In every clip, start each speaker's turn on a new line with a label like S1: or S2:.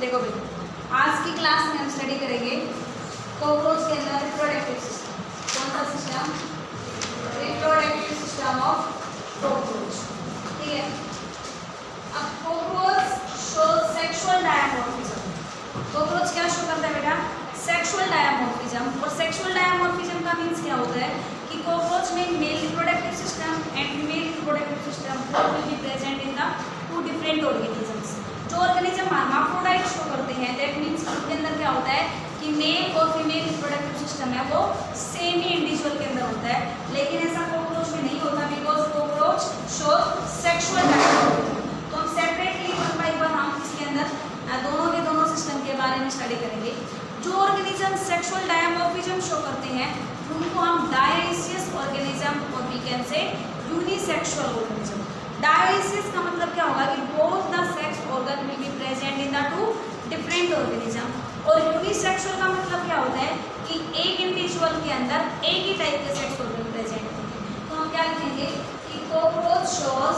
S1: देखो भाई, आज की क्लास में हम स्टडी करेंगे कॉकरोच के अंदर रिप्रोडक्टिव सिस्टम। कौन सा system? Reproductive system of cockroach. ठीक है, अब cockroach show sexual dimorphism. Cockroach क्या शो करता है बेटा? Sexual dimorphism. और सेक्सुअल डायमॉर्फिज्म का मीन्स क्या होता है कि कॉकरोच में mail reproductive system and female reproductive system both will be present in the two different organisms. जो ऑर्गेनिज्म हर्माफ्रोडाइट शो करते हैं, दैट मीन्स उनके अंदर क्या होता है कि मेल और फीमेल रिप्रोडक्टिव सिस्टम है वो सेम ही इंडिविजुअल के अंदर होता है। लेकिन ऐसा कॉकरोच में नहीं होता, because cockroach show sexual dimorphism. तो हम सेपरेटली वन बाय वन हम इसके अंदर दोनों के दोनों सिस्टम के बारे में स्टडी करेंगे। जो ऑर्गेनिज्म सेक्सुअल डायमॉर्फिज्म शो करते हैं उनको हम डायसियस ऑर्गेनिज्म और we can say unisexual organism. Dioecious का मतलब क्या होगा कि both the sex organ will be present in the two different organism. और यूनिसेक्सुअल का मतलब क्या होता है कि एक इंडिविजुअल के अंदर एक ही टाइप के सेक्स ऑर्गन प्रेजेंट होंगे। तो हम क्या लिखेंगे कि cockroach shows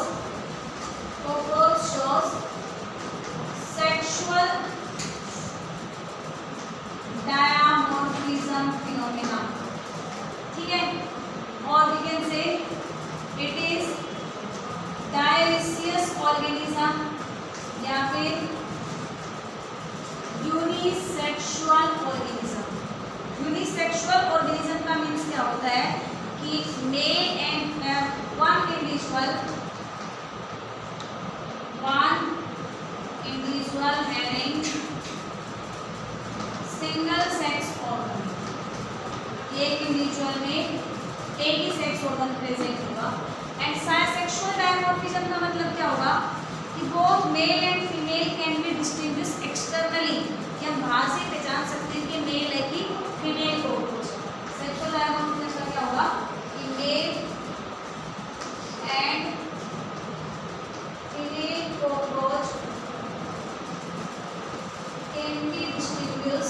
S1: sexual dimorphism phenomena. ठीक है, और we can say it is dioecious organism या फिर यूनिसेक्सुअल ऑर्गेनिज्म। यूनिसेक्सुअल ऑर्गेनिज्म का मीन्स क्या होता है कि male and one individual having single sex organ. एक इंडिविजुअल में एक ही सेक्स ऑर्गन प्रेजेंट होगा। एंड सेक्सुअल डायमॉर्फिज्म का मतलब क्या होगा कि both mail and female can be distinguish externally, कि हम बाहर से पहचान सकते हैं कि मेल है कि फीमेल कॉकरोच। सेक्सुअल डायमॉर्फिज्म का क्या होगा कि male and female cockroach can be distinguish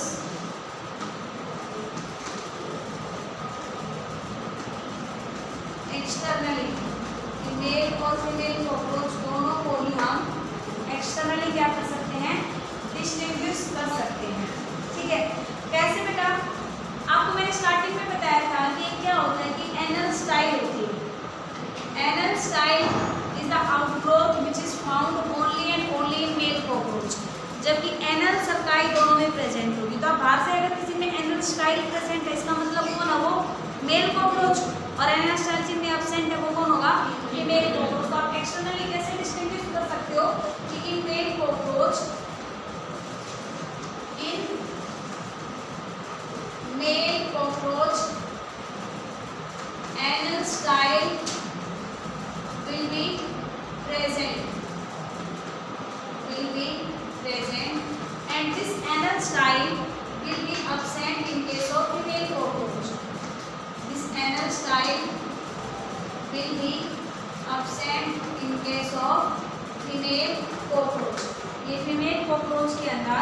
S1: externally. Male और फीमेल कॉकरोच दोनों को ही हम एक्सटर्नली क्या कर सकते हैं? डिस्टिंग्विश कर सकते हैं। ठीक है, कैसे बेटा? आपको मैंने स्टार्टिंग में बताया था कि क्या होता है कि एनल स्टाइल होती है। Anal style is the outgrowth which is found only and only in male cockroach, जबकि एनल सर्काई दोनों में प्रेजेंट होगी। तो आप बाहर से अगर किसी में एनल स्टाइल प्रेजेंट है, इसका मतलब कौन है? वो मेल कॉकरोच। और एनल स्टाइल जिनमें एब्सेंट है वो कौन होगा? Female cockroach. तो आप एक्सटर्नली कैसे डिस्टिंग्विश कर सकते हो कि इन male cockroach anal style will be present and this anal style will be absent in case of female cockroach. This anal style will be absent in case of female cockroach. ये female cockroach के अंदर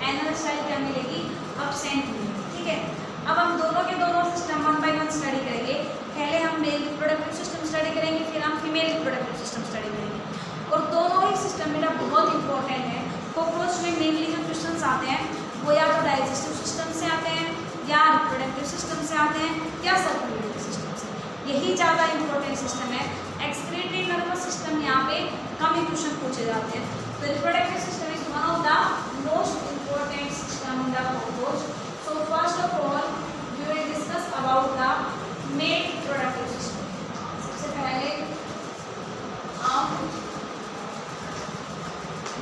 S1: anal style क्या मिलेगी? absent मिलेगी। ठीक है, अब हम दोनों के दोनों system one by one study करेंगे। पहले हम मेल रिप्रोडक्टिव सिस्टम स्टडी करेंगे, फिर हम फीमेल रिप्रोडक्टिव सिस्टम स्टडी करेंगे। और दोनों ही सिस्टम मेरा बहुत इंपॉर्टेंट है। कॉकरोच में मेनली जो क्वेश्चंस आते हैं वो या तो डाइजेस्टिव सिस्टम से आते हैं, या रिप्रोडक्टिव सिस्टम से आते हैं, या सर्कुलेटरी सिस्टम से। यही ज़्यादा इंपॉर्टेंट सिस्टम है। एक्सक्रीटरी नर्वस सिस्टम यहाँ पे कम ही क्वेश्चन पूछे जाते हैं। तो reproductive system is one of the most important system in the cockroach. So first of all, we will discuss about the male reproductive system. सबसे पहले हम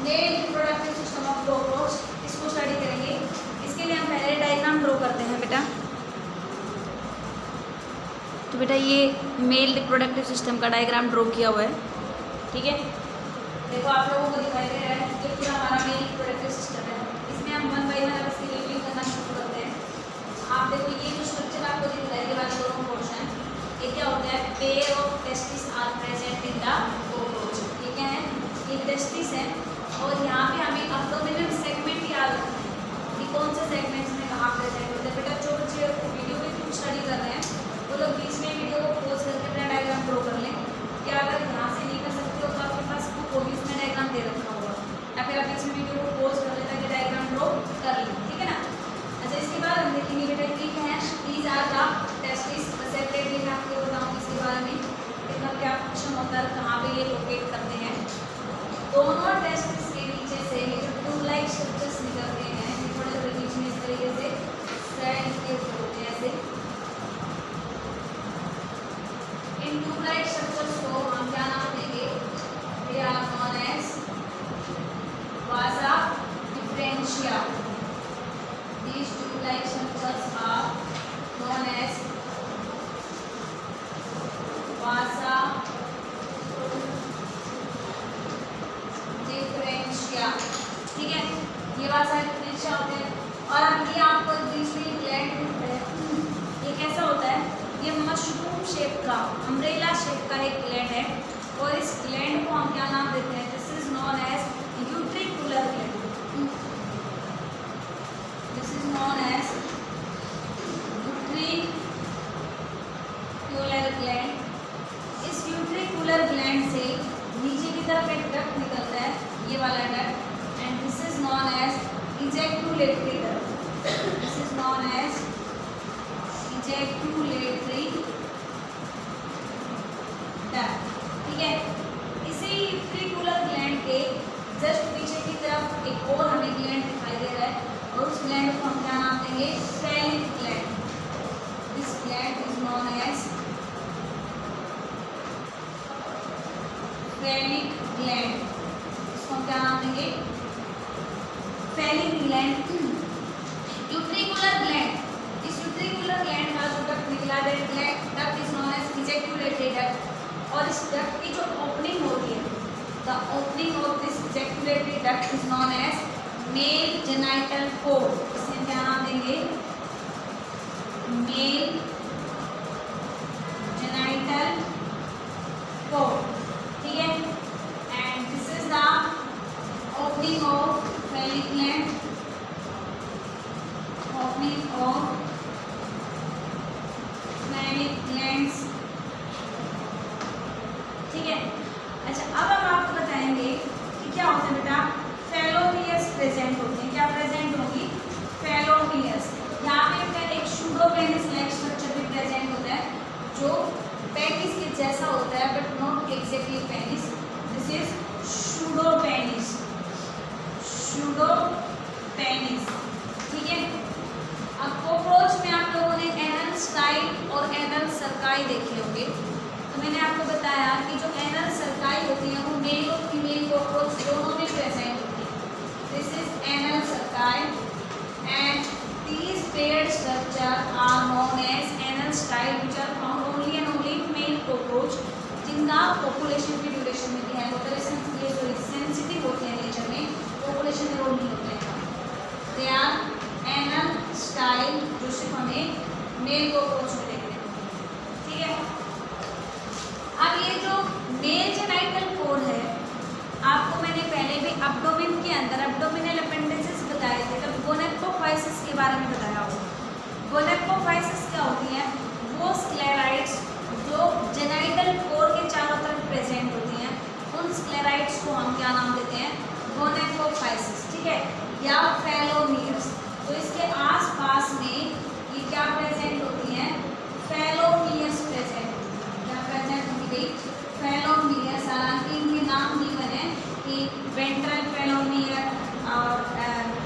S1: male reproductive system of cockroach इसको स्टडी करेंगे। इसके लिए हम पहले डायग्राम ड्रॉ करते हैं बेटा। तो बेटा ये मेल रिप्रोडक्टिव सिस्टम का डायग्राम ड्रॉ किया हुआ है। ठीक है, देखो आप लोगों को दिखाई दे रहा है ये पूरा हमारा मेल रिप्रोडक्टिव सिस्टम है। इसमें हम वन बाय वन इसकी लेवलिंग करना शुरू करते हैं। आप देखो ये जो स्ट्रक्चर आपको दिख रहा है, ये वाले दोनों पोर्शन, ये क्या होता है? Pair of testis are present in the cockroach. ये क्या है? ये टेस्टिस है। और यहाँ पे हमें अब्डोमिनल सेगमेंट याद रखना है कि कौन से सेगमेंट्स में कहाँ प्रेजेंट होते हैं। बेटा जो बच्चे वीडियो में कुछ स्टडी कर रहे हैं वो लोग बीच में वीडियो को पॉज करके अपना डायग्राम ड्रॉ कर लें। क्या अगर यहाँ से नहीं कर सकते हो तो आपके पास बुक होगी, उसमें डायग्राम दे रखा होगा, या फिर आप इसमें वीडियो को पॉज कर लेता कि डायग्राम ड्रॉ कर ले, ठीक है ना। अच्छा इसके बाद हम देखेंगे बेटा ठीक है these are the testis. Separately मैं आपको बताऊँ इसके बारे में इसका क्या फंक्शन होता है, कहाँ पे ये लोकेट करते हैं। दोनों टेस्टिस के नीचे से ये जो ट्यूब लाइक स्ट्रक्चर्स निकलते हैं ये थोड़े थोड़े बीच में इस तरीके से स्ट्रैंड के होते हैं ऐसे। इन ट्यूब लाइक स्ट्रक्चर्स को हम क्या नाम देंगे, they are known as vasa deferentia. These tube-like structures are known as vasa differentia, ठीक है। ये vasa differentia होते हैं। और अब ये आपको बीच में ग्लैंड दिखता है, ये कैसा होता है, ये मशरूम शेप का अम्ब्रेला शेप का एक ग्लैंड है और इस ग्लैंड को हम क्या नाम देते हैं, this is known as utricular gland. Known as utricular gland। इस यूट्रिकुलर ग्लैंड से नीचे की तरफ एक डक्ट निकलता है, ये वाला duct, and this is known as ejaculatory duct. This is known as ejaculatory duct, ठीक है। इसी यूट्रिकुलर ग्लैंड के जस्ट पीछे की तरफ एक और हमें ग्लैंड दिखाई दे रहा है और उस ग्लैंड को हम क्या नाम देंगे, phallic gland. This gland is known as phallic gland. इसको हम क्या नाम देंगे, फेलिक ग्लैंड। यूट्रिकुलर ग्लैंड, इस यूट्रिकुलर ग्लैंड का जो डक्ट निकला है duct is known as ejaculatory duct. और इस डक्ट की जो ओपनिंग होती है, the opening of this ejaculatory duct is known as male genital code. इसे क्या नाम देंगे, मेल जेनाइटल कोड, ठीक है। And this is the opening of phallic gland, opening of phallic glands, ठीक है। अच्छा अब हम आपको बताएंगे कि क्या होता है बेटा, फेलोमियर्स प्रेजेंट होते हैं। क्या प्रेजेंट होगी, फेलोमियर्स। यहाँ पे फिर एक सूडोपेनिस लाइक स्ट्रक्चर भी प्रेजेंट होता है जो पेनिस के जैसा होता है but not exactly penis. This is pseudopenis, pseudopenis, ठीक है। अब कॉकरोच में आप लोगों ने एनल स्टाइल और एनल सर्काई देखे होंगे। तो मैंने आपको बताया कि जो एनल सर्काई होती है वो मेल और फीमेल कॉकरोच दोनों में प्रेजेंट होती है। This is anal cerci and these paired structure are known as anal style which are found only and only in male cockroach जिनका population की ड्यूरेशन में भी है होता है, ये जो सेंसिटिव होते हैं नेचर में, population में रोल नहीं होते हैं। They are anal style जो सिर्फ हमें male cockroach में देखने को मिलते हैं, ठीक है। अब ये जो मेल जेनाइटल कोड है आपको मैंने पहले भी एब्डोमेन के अंदर एब्डोमिनल अपेंडिसेस बताए थे, तब गोनेक्टोफाइसिस के बारे में बताया होगा। गोनेक्टोफाइसिस क्या होती है, वो स्क्लेराइड्स जो जेनाइटल कोर के चारों तरफ प्रेजेंट होती हैं, उन स्क्लेराइड्स को हम क्या नाम देते हैं, गोनेक्टोफाइसिस, ठीक है, या फेलोमियर्स। तो इसके आसपास में ये क्या प्रेजेंट होती हैं, फेलोमियर्स प्रेजेंट होती हैं। क्या प्रेजेंट होती है, फेलोमियर्स। हालांकि इनके नाम भी बने कि वेंट्रल फेलोमियर और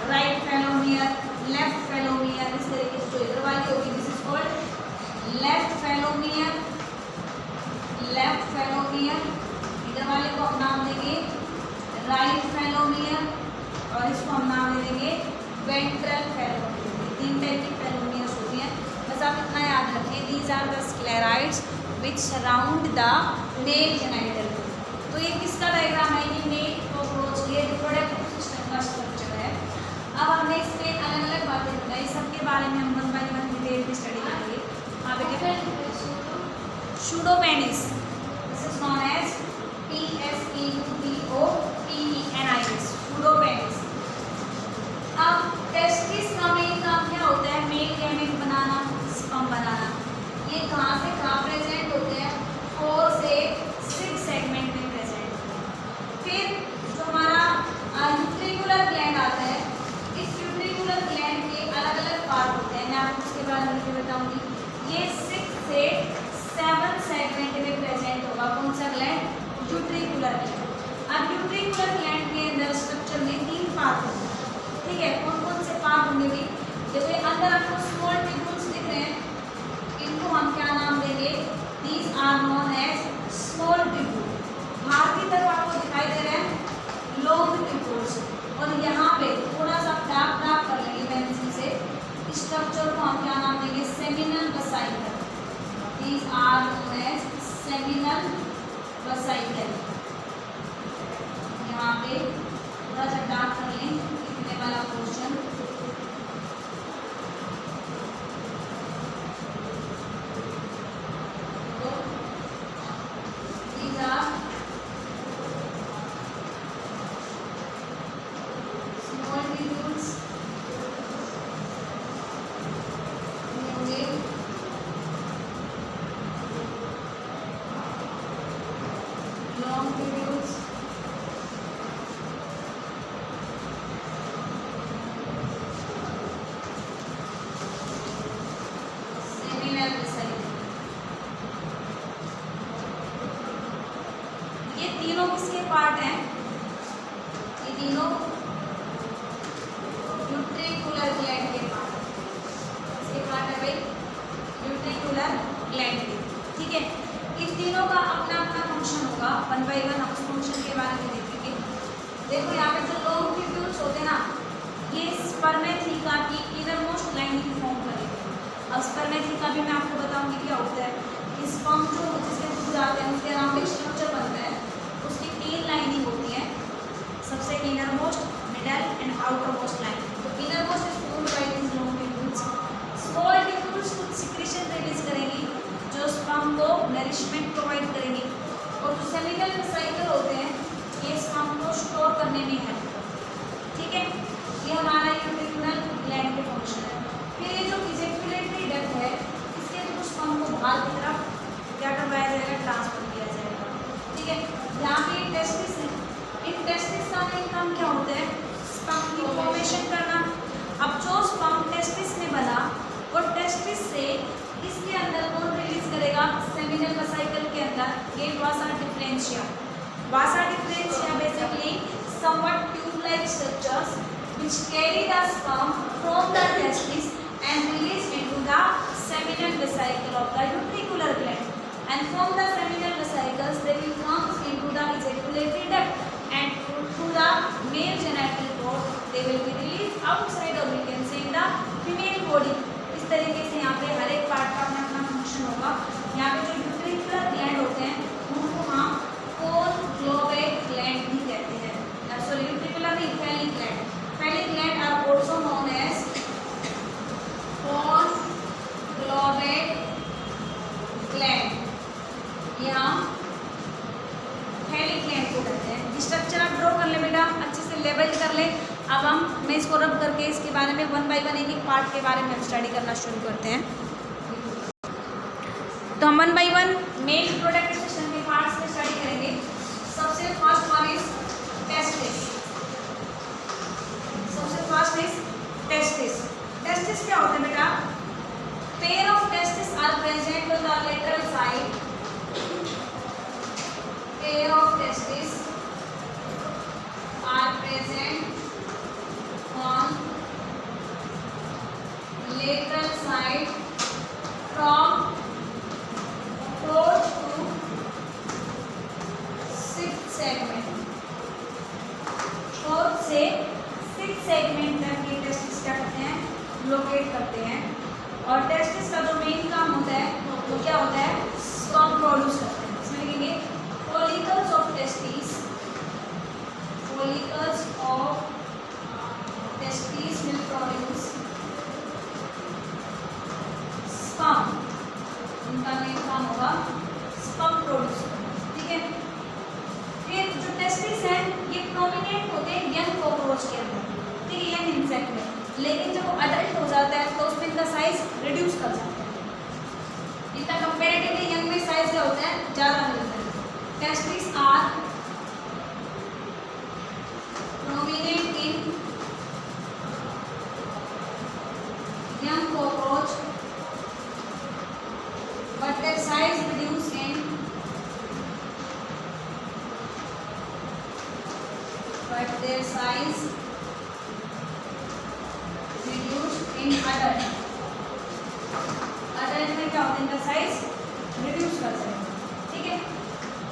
S1: राइट फेलोमियर, लेफ्ट फेलोमियर, इस तरीके से जो इधर वाली होगी this is called left phallomere, left phallomere. इधर वाले को हम नाम देंगे राइट फेलोमियर और इसको हम नाम दे देंगे वेंट्रल फेलोमियर। तीन टाइप की फेलोमियर्स होती हैं, बस आप इतना याद रखें, these are the sclerites which surround the male genital coat। तो ये किसका डायग्राम है, ये मेल कॉकरोच, ये रिप्रोडक्टिव सिस्टम का स्ट्रक्चर है। अब हमने इसमें अलग अलग बातें बताई, सबके बारे में हम 1 by 1 डिटेल में स्टडी करेंगे। आप pseudopenis, this is known as PSEUDOPENIS, pseudopenis. अब टेस्टिस का मेन काम क्या होता है, मेल गैमेट बनाना, स्पर्म बनाना। ये कहाँ से कहाँ प्रेजेंट होते हैं, 4 से 6 सेगमेंट में प्रेजेंट होते हैं। फिर जो हमारा यूट्रिकुलर यूट्रिकुलर ग्लैंड। अब यूट्रिकुलर ग्लैंड के अंदर स्ट्रक्चर में 3 पार्ट होंगे, ठीक है। कौन कौन से पार्ट होंगे भी? देखो अंदर आपको स्मॉल ट्यूब्यूल्स दिख रहे हैं, इनको हम क्या नाम देंगे? These are known as small tubule. बाहर की तरफ आपको दिखाई दे रहे हैं लॉन्ग ट्यूब्यूल्स, और यहाँ पे थोड़ा सा डार्क डार्क कर लेंगे पेंसिल से, स्ट्रक्चर को हम क्या नाम देंगे? Seminal vesicle. These are known as seminal vesicle. यहाँ पे थोड़ा सा डार्क कर लें इतने वाला पोर्शन। तो these are small tubules होंगे, long tubules, seminal vesicle। ये तीनों किसके पार्ट हैं? ये तीनों यूट्रिकुलर ग्लैंड के पार्ट। इसके पार्ट है भाई यूट्रिकुलर ग्लैंड के, ठीक है। इन तीनों का अपना अपना फंक्शन होगा, 1 बाय 1 हम उस फंक्शन के बारे में देखेंगे। देखो यहाँ पे जो लॉन्ग ट्यूब्यूल्स होते हैं ना, ये स्पर्मेथिका की इनर मोस्ट लाइनिंग फॉर्म करेंगे। अब स्पर्मेथिका भी मैं आपको बताऊंगी क्या होता है। स्पर्म जो जिसके दूध आते हैं उसके अराउंड एक स्ट्रक्चर बनता है, उसकी 3 लाइनिंग होती है, सबसे innermost, middle and outermost line. तो innermost is formed by this long tubules. Small tubules कुछ सिक्रीशन रिलीज करेंगी जो स्पर्म को नरिशमेंट प्रोवाइड करेंगी, और जो सेमिनल वेसिकल होते हैं ये स्पर्म को स्टोर करने में हेल्प करते हैं, ठीक है। ये हमारा यूट्रिकुलर ग्लैंड के फंक्शन है। फिर ये जो इजैक्यूलेटरी डक्ट है, इसके थ्रू स्पर्म को बाहर की तरफ क्या करवाया जाएगा? ट्रांसफर किया जाएगा, ठीक है। यहाँ पे टेस्टिस है, इन टेस्टिस का मेन काम क्या होता है? स्पर्म की फॉर्मेशन करना। अब जो स्पर्म टेस्टिस में बना, वो टेस्टिस से इसके अंदर कौन रिलीज करेगा? सेमिनल वेसिकल के अंदर ये vasa deferentia. Vasa deferentia basically somewhat tube-like structures which carry the sperm from the testis and release into the seminal vesicle of the utricular gland. And from the seminal vesicles they will come into the ejaculatory duct, and through the male genital cord they will be released outside, or we can say in the female body। इस तरीके से यहाँ पे हर एक part का अपना अपना function होगा। यहाँ पे जो यूट्रिकुलर ग्लैंड होते हैं उनको हम कोनग्लोवेट ग्लैंड भी कहते हैं। सॉरी यूट्रिकुलर नहीं, phallic gland. Phallic gland are also known as conglobate gland. ये हम फैलिक ग्लैंड को कहते हैं। स्ट्रक्चर आप ड्रॉ कर ले बेटा, अच्छे से लेबल कर ले। अब मैं इसको रब करके इसके बारे में 1 बाय 1 एक एक पार्ट के बारे में हम स्टडी करना शुरू करते हैं। तो हम 1 बाय 1 मेल रिप्रोडक्टिव सिस्टम के पार्ट्स में स्टडी करेंगे। सबसे फर्स्ट वन इज टेस्टिस। सबसे फर्स्ट इज टेस्टिस। टेस्टिस क्या होता है बेटा? Pair of testis are present on the lateral side. Pair of testis are present on lateral side from 4th to 6th segment। 4th से 6th segment तक ये testis क्या करते हैं? लोकेट करते हैं। और टेस्टिस का जो मेन काम होता है वो क्या होता है? स्पर्म प्रोड्यूस करते हैं। इसमें लिखेंगे follicles of testes। follicles of testes will produce sperm। इनका मेन काम होगा स्पर्म प्रोड्यूस करना, ठीक है। फिर जो टेस्टिस है ये प्रोमिनेंट होते हैं यंग कॉकरोच के अंदर, ठीक है, यंग इंसेक्ट में। लेकिन जब वो अडल्ट हो जाता है तो उसमें इनका साइज रिड्यूस कर जाता है। इनका कंपेरेटिवली यंग में साइज क्या होता है? ज़्यादा मिलता है। Testis are prominent in young cockroach, but their size reduce in in adult. Adult में क्या होता है, इनका साइज रिड्यूस कर सकते हैं, ठीक है।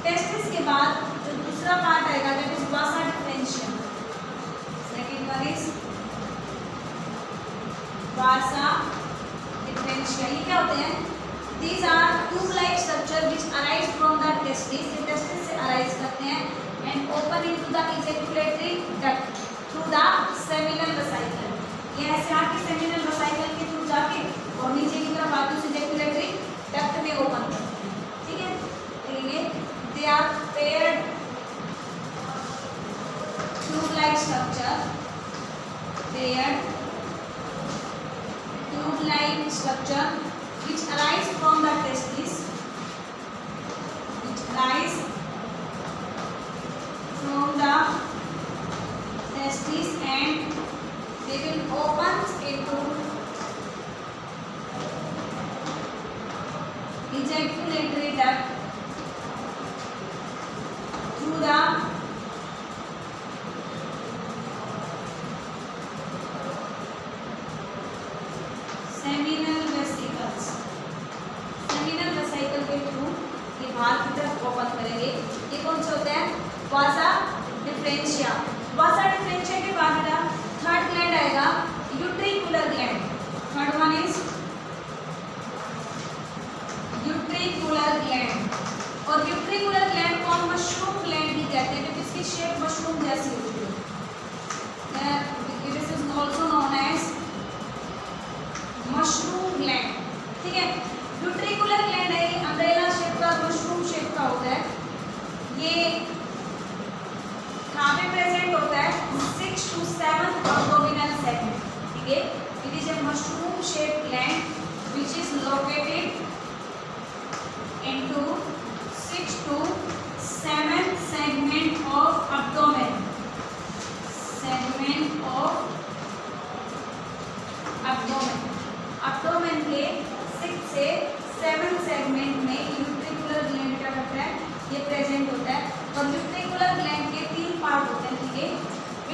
S1: टेस्टिस के बाद जो दूसरा पार्ट आएगा that is vasa deferentium. Second one is vasa deferentia. ये क्या होते हैं, these are tube like structure which arise from the testis, ये testis से arise करते हैं and open into the ejaculatory duct through the seminal vesicle। ये ऐसे आके seminal vesicle के थ्रू जाके और नीचे की तरफ आते हैं ejaculatory duct में ओपन करते हैं, ठीक है। तो ये they are paired tube like structure, paired tube like structure which arise from the testis, which arise from the testis and they will open into ejaculatory duct through the seminal vesicles। Seminal vesicle के through ये बाहर की तरफ open करेंगे। ये कौन सा होता है, वासा डिफरेंशिया। वासा डिफरेंशिया के बाद बेटा थर्ड ग्लैंड आएगा utricular gland. Third one is utricular gland. और यूट्रिकुलर ग्लैंड को हम मशरूम ग्लैंड भी कहते हैं क्योंकि इसकी शेप मशरूम जैसी होती है। This is also known as mushroom gland, ठीक है। यूट्रिकुलर ग्लैंड है, अम्ब्रेला शेप का, मशरूम शेप का होता है। ये कहाँ पे प्रेजेंट होता है, 6 to 7 abdominal segment, ठीक है। It is A mushroom shape gland which is located into 6 to 7 segment of abdomen, segment of abdomen। abdomen के 6 से 7 सेगमेंट में यूट्रिकुलर ग्लैंड क्या करता है, ये प्रेजेंट होता है। और यूट्रिकुलर ग्लैंड के 3 पार्ट होते हैं, ठीक है।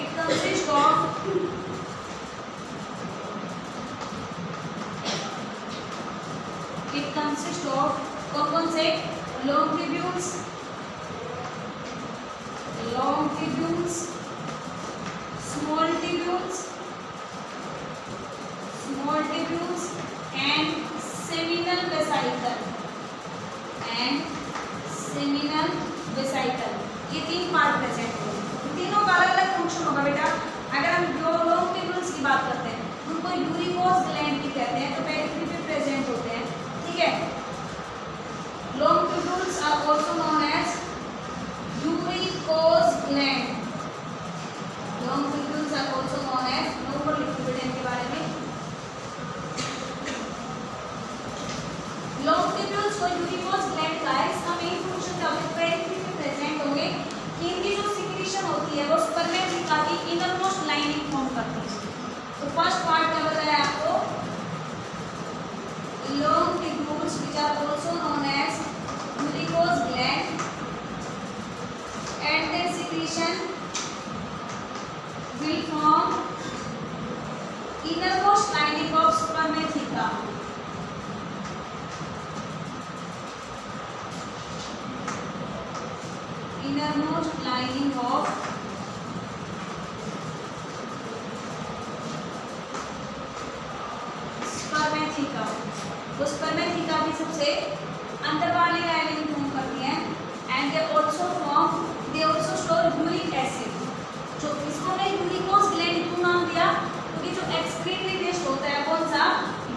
S1: इट कंसिस्ट ऑफ कौन से, long tubules, small tubules and seminal vesicle. ये 3 पार्ट प्रेजेंट होंगे। तीनों का अलग अलग फंक्शन होगा बेटा। अगर हम जो लॉन्ग ट्यूब्यूल्स की बात करते हैं उनको यूरिकोज ग्लैंड भी कहते हैं, तो पेरिफेरी पे प्रेजेंट होते हैं, ठीक है। Long tubules are also known as uricose gland. Long tubules are also known as, number लिखो बेटा इनके बारे में। लॉन्ग ट्यूब्यूल्स को यूरिकोज ग्लैंड का है, इसका मेन फंक्शन क्या होता है, पेरिफेरी पे प्रेजेंट होंगे कि इनकी जो सिक्रीशन होती है वो स्पर्मेटिका की इनरमोस्ट लाइनिंग फॉर्म करती है। तो फर्स्ट पार्ट क्या बताया आपको, long tubules which are also known as uricose gland and their secretion will form innermost lining of spermatheca। innermost lining of spermatheca। वो spermatheca की सबसे अंदर वाली लाइनिंग फॉर्म करती है। And they also store uric acid। जो इसको हमने यूरिकोज ग्लैंड क्यों नाम दिया, क्योंकि जो एक्सक्रीटरी वेस्ट होता है कौन सा,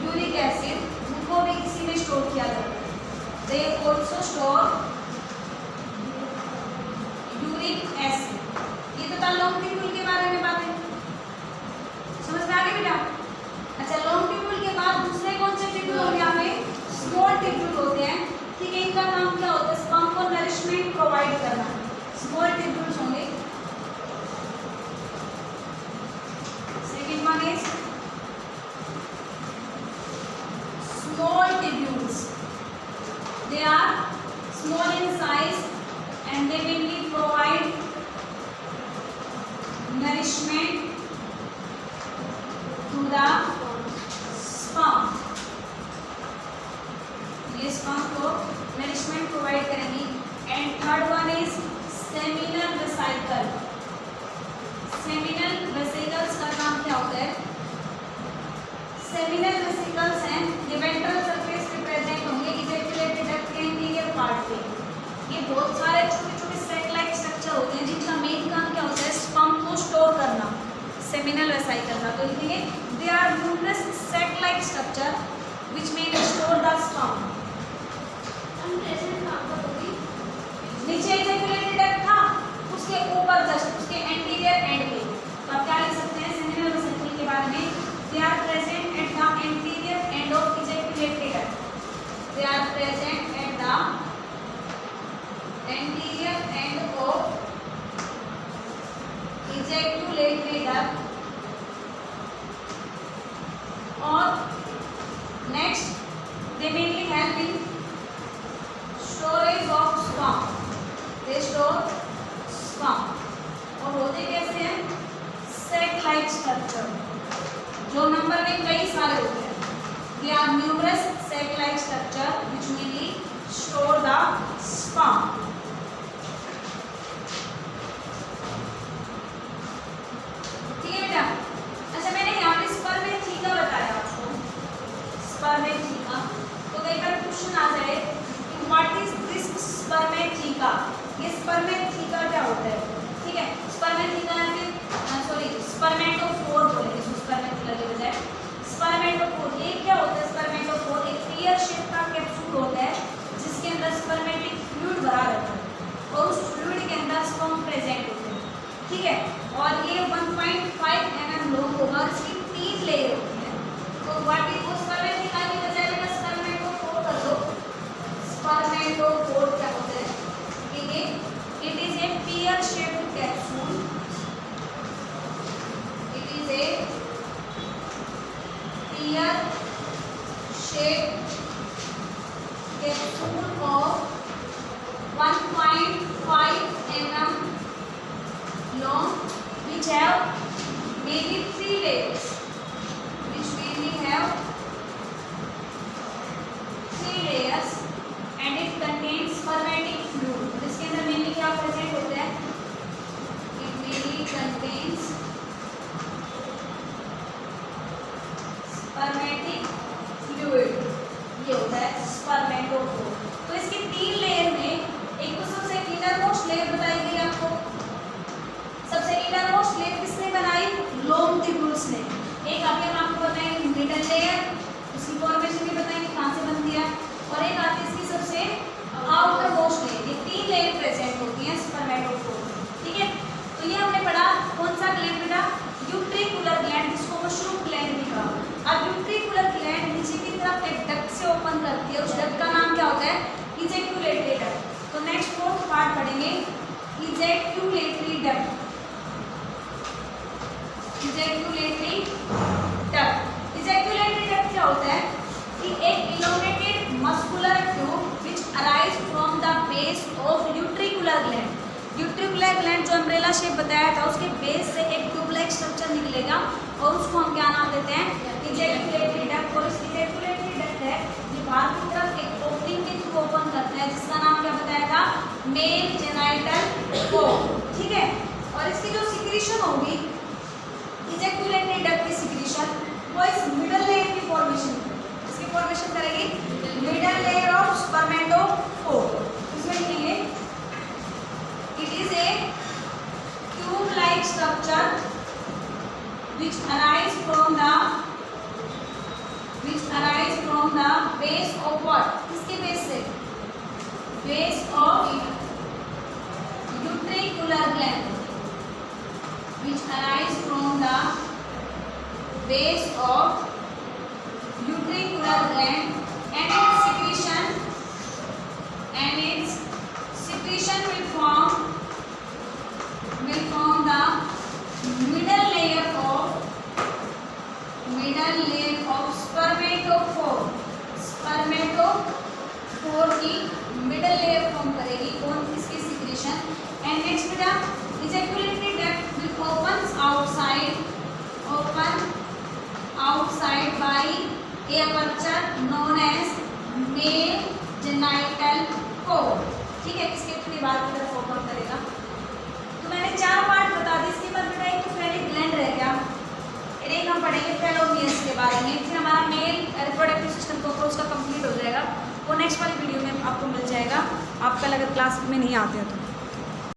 S1: यूरिक एसिड, उनको भी इसी में स्टोर किया जाता है। दे also store यूरिक एसिड। ये तो था लॉन्ग ट्यूब्यूल के बारे में बातें, समझ में आ गई बेटा। अच्छा, लॉन्ग ट्यूब्यूल के बाद दूसरे कौन से ट्यूब्यूल होंगे, यहाँ पे स्मॉल ट्यूब्यूल होते हैं, ठीक है। इनका काम क्या होता है, स्पर्म को नरिशमेंट प्रोवाइड करना। स्मॉल ट्यूब्यूल्स होंगे। Second one is small tubules. They are small in size and they mainly provide nourishment to the भी प्रोवाइड करेंगी। And third one is seminal vesicle. Seminal vesicles का काम क्या होता है? सेमिनल वेसिकल्स हैं ये वेंट्रल सरफेस पे प्रेजेंट होंगे इजैक्युलेटरी डक्ट के इंटीरियर पार्ट पे। ये बहुत सारे छोटे छोटे सैक लाइक स्ट्रक्चर होते हैं जिनका मेन काम क्या होता है? स्पर्म को स्टोर करना। सेमिनल वेसिकल का तो लिखेंगे they are numerous sac like structure which main store the sperm. नीचे इजैक्युलेटरी डक्ट था, उसके ऊपर जस्ट उसके एंटीरियर एंड पे तो आप क्या लिख सकते हैं सेमिनल वेसिकल के बारे में? They are present at the anterior end of ejaculatory duct. They are present at the anterior end of ejaculatory duct. और next they mainly help in storage of sperm. They store sperm और होते कैसे हैं? Sac like structure जो number में कई सारे होते हैं। They are numerous sac like structure which mainly store the sperm. ठीक है बेटा? अच्छा मैंने यहाँ पे स्पर्मेथिका बताया आपको, स्पर्मेथिका। तो कई बार क्वेश्चन आ जाए कि व्हाट इज दिस स्पर्मेथिका? ये स्पर्मेथिका क्या होता है? ठीक है, स्पर्मेथिका यानी सॉरी स्पर्मेटोफोर बोलेंगे इसको स्पर्मेथिका के बजाय। स्पर्मेटोफोर ये क्या होता है? स्पर्मेटोफोर एक पेयर शेप का कैप्सूल होता है जिसके अंदर स्पर्मेटिक फ्लूइड भरा रहता है और उस फ्लूइड के अंदर स्पर्म प्रेजेंट होते हैं। ठीक है, और ये 1.5 mm लॉन्ग होगा और इसकी 3 लेयर होती है। तो व्हाट इज स्पर्मेथिका की बजाय बेटा स्पर्मेटोफोर कर दो। स्पर्मेटोफोर क्या होता है? ठीक है, it is a pear shaped capsule. It is a pear shaped capsule of 1.5 mm long which have mainly 3 layers, which mainly have 3 layers and it contains spermatic fluid। इसके अंदर mainly क्या प्रेजेंट होता है? It mainly contains spermatic fluid। ये होता है स्पर्मेटोफोर। तो इसके 3 लेयर में एक तो सबसे इनरमोस्ट लेयर बताई गई आपको। सबसे इनरमोस्ट लेयर किसने बनाई? लोंगिट्यूड्स ने। एक अभी हम आपको बताएंगे मिडल लेयर, उसकी फॉर्मेशन भी बताएंगे कहाँ से बनती है, और एक आती है इसकी सबसे आउटर मोस्ट लेयर। ये 3 लेयर प्रेजेंट होती हैं स्पर्मेटोफोर। ठीक है, तो ये हमने पढ़ा कौन सा ग्लैंड बेटा? यूट्रिकुलर ग्लैंड, जिसको मशरूम ग्लैंड भी कहा। अब यूट्रिकुलर ग्लैंड नीचे की तरफ एक डक्ट से ओपन करती है, उस डक्ट का नाम क्या होता है? Ejaculatory duct. तो नेक्स्ट 4th पार्ट पढ़ेंगे ejaculatory duct. Ejaculatory duct. Ejaculatory duct क्या होता है? कि एक elongated muscular tube which arise from the base of utricular gland. Utricular gland जो अम्ब्रेला शेप बताया था उसके बेस से एक ट्यूब लाइक स्ट्रक्चर निकलेगा और उसको हम क्या नाम देते हैं? इजैक्युलेटरी डक्ट। और इस इजैक्युलेटरी डक्ट है ये बाहर की तरफ एक ओपनिंग के थ्रू ओपन करता है जिसका नाम क्या बताया था? Mail genital core. ठीक है, और इसकी जो सिक्रीशन होगी इजैक्युलेटरी डक्ट की सिक्रीशन वो इस मिडल लेयर की फॉर्मेशन करेगी। Middle layer of spermatophore. इसमें लिखेंगे it is a tube like structure which arise from the base of what? किसके बेस से? Base of utricular gland which arise from the base of utricular gland and its secretion will form the middle layer of spermatophore। स्पर्मेटोफोर की middle layer form करेगी कौन? इसकी secretion. And next बेटा ejaculatory duct will open outside by a aperture known as male genital cohort, ठीक है, इसके अपनी बात की तरफ फोकस करेगा। तो मैंने 4 पार्ट बता दी, इसके बाद बेटा एक तो फ्रेंडिक ग्लैंड रह गया, एक हम पढ़ेंगे टेलोमियर्स के बारे में, फिर हमारा मेल रिप्रोडक्टिव सिस्टम कॉकरोच का कंप्लीट हो जाएगा। वो नेक्स्ट वाली वीडियो में आपको मिल जाएगा, आप कल अगर क्लास में नहीं आते हो तो।